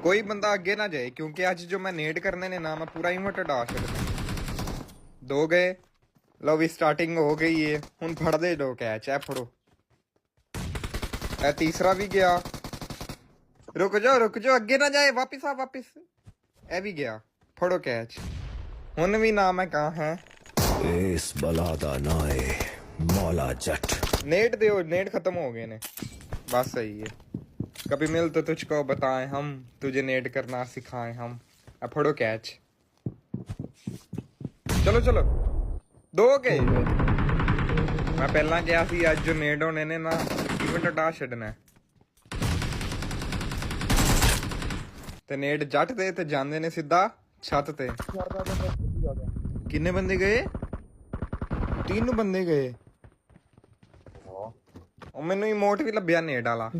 कोई बंदा अगे ना जाए क्योंकि अज जो मैं नेट करने ने ना मैं पूरा इवेंट हटा सकता। 2 गए, लो भी स्टार्टिंग हो गई है हुन फड़ दे दो कैच है फड़ो। ए तीसरा भी गया, रुक जाओ अगे ना जाए, वापिस आ वापिस। ए भी गया, फड़ो कैच। हुन भी ना मैं कहाँ है इस बला दा नाए मौला जट। नेट दो, नेट खत्म हो गए ने। बस सही है, कभी मिल तो तुझको बताएं हम, तुझे नेट करना सिखाएं हम। अब फड़ो कैच, चलो चलो 2 गए। मैं पहला गया सी अज जो नेट होने ने ना इवेंट हटा छड्डना है। ते नेट जट दे ते जांदे ने सीधा छत ते। किन्ने बंदे गए? 3 बंदे गए। ਉਹ ਮੈਨੂੰ ਇਮੋਟ ਵੀ ਲੱਭਿਆ ਨੇਟ ਵਾਲਾ।